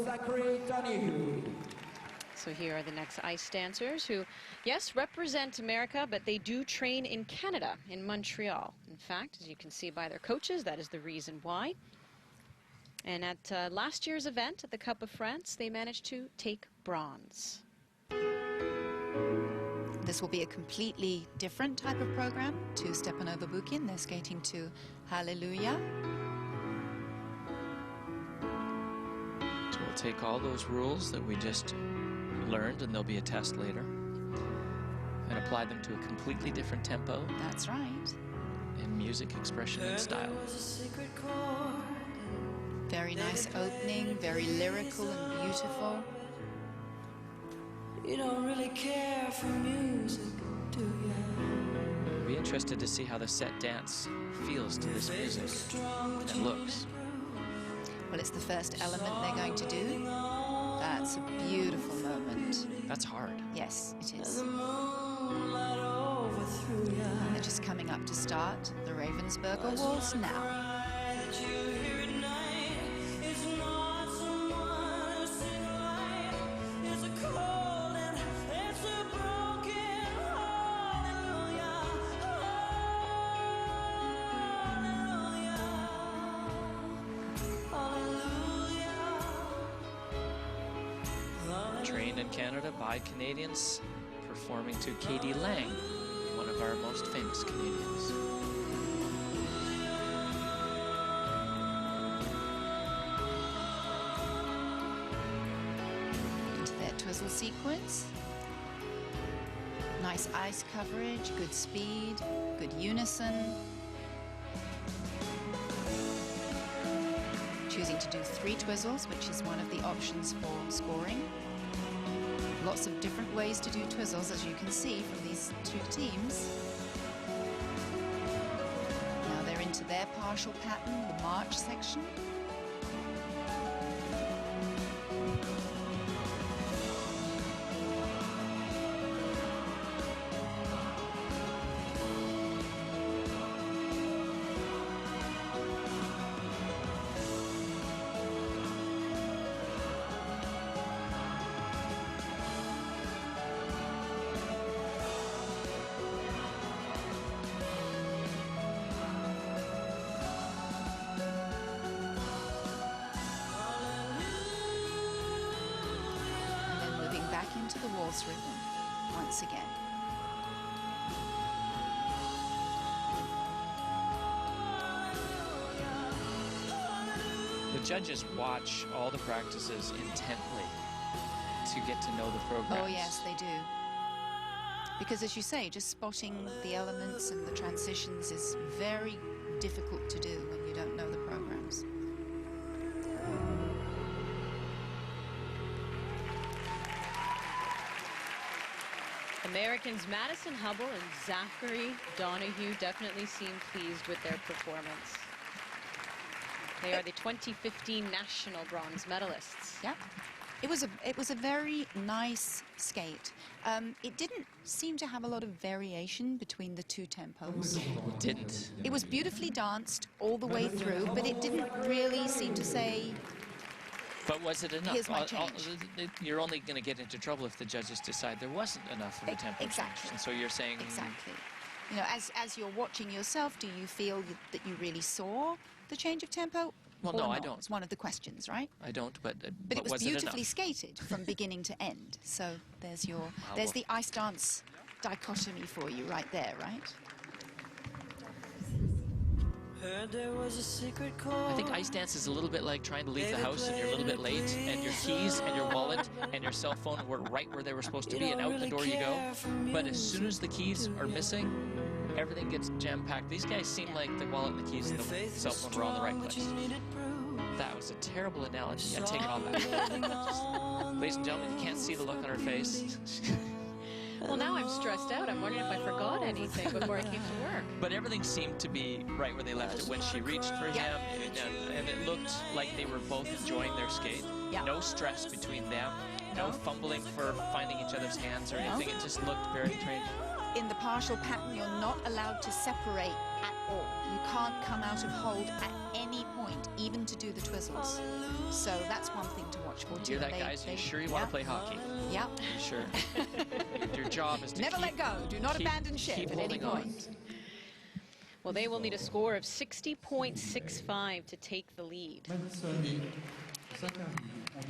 Zachary DONOHUE. So here are the next ice dancers who, yes, represent America, but they do train in Canada, in Montreal. In fact, as you can see by their coaches, that is the reason why. And at last year's event at the Cup of France, they managed to take bronze. This will be a completely different type of program to Stepanova Bukin. They're skating to Hallelujah. So we'll take all those rules that we just learned, and there'll be a test later, and apply them to a completely different tempo. That's right. And music, expression, and style. Very nice opening, very lyrical and beautiful. You don't really care for music, do you? I'll be interested to see how the set dance feels to this music and looks. Well, it's the first element they're going to do. That's a beautiful moment. That's hard. Yes, it is. And they're just coming up to start the Ravensburger Waltz now. Trained in Canada by Canadians, performing to Katie Lang, one of our most famous Canadians. Into their twizzle sequence. Nice ice coverage, good speed, good unison. Choosing to do 3 twizzles, which is one of the options for scoring. Lots of different ways to do twizzles, as you can see from these 2 teams. Now they're into their partial pattern, the march section. Into the waltz rhythm once again. The judges watch all the practices intently to get to know the program. Oh yes, they do. Because as you say, just spotting the elements and the transitions is very difficult to do when you don't know the programs. Americans Madison HUBBELL and Zachary DONOHUE definitely seem pleased with their performance. They are the 2015 national bronze medalists. Yeah, it was a very nice skate. It didn't seem to have a lot of variation between the 2 tempos. It didn't. It was beautifully danced all the way through, but it didn't really seem to say, but was it enough? Here's my change. You're only going to get into trouble if the judges decide there wasn't enough of a tempo exactly. change. And so you're saying... Exactly. You know, as you're watching yourself, do you feel that you really saw the change of tempo? Well, no, I don't. It's one of the questions, right? I don't, but it was beautifully enough? skated from beginning to end. So there's your, Wow, there's the ice dance dichotomy for you right there, right? Heard there was a secret chord. I think ice dance is a little bit like trying to leave the house and you're a little bit late, and your keys and your wallet and your cell phone were right where they were supposed to be, and out the door you go. But as soon as the keys are missing, everything gets jam-packed. These guys seem like the wallet and the keys and the cell phone were all in the right place. That was a terrible analogy. I take it all back. Ladies and gentlemen, you can't see the look on her face. Well, now I'm stressed out. I'm wondering if I forgot anything before I came to work. But everything seemed to be right where they left it when she reached for him, and it looked like they were both enjoying their skate. Yeah. No stress between them, no fumbling for finding each other's hands or anything. It just looked very trained. in the partial pattern, you're not allowed to separate at all. You can't come out of hold at any point, even to do the twizzles. So that's one thing to watch for too. Hear that, guys? Are you sure you want to play hockey? Yeah. Sure. Your job is to Never let go. Do not abandon ship keep at any holding on. point. Well, they will need a score of 60.65 to take the lead.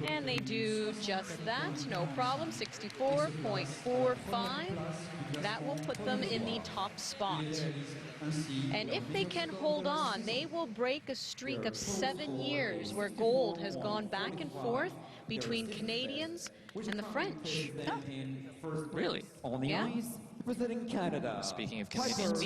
And they do just that, no problem, 64.45. That will put them in the top spot. And if they can hold on, they will break a streak of 7 years where gold has gone back and forth between Canadians and the French. Really? On the Yeah. ice, representing Canada. Speaking of Canadians.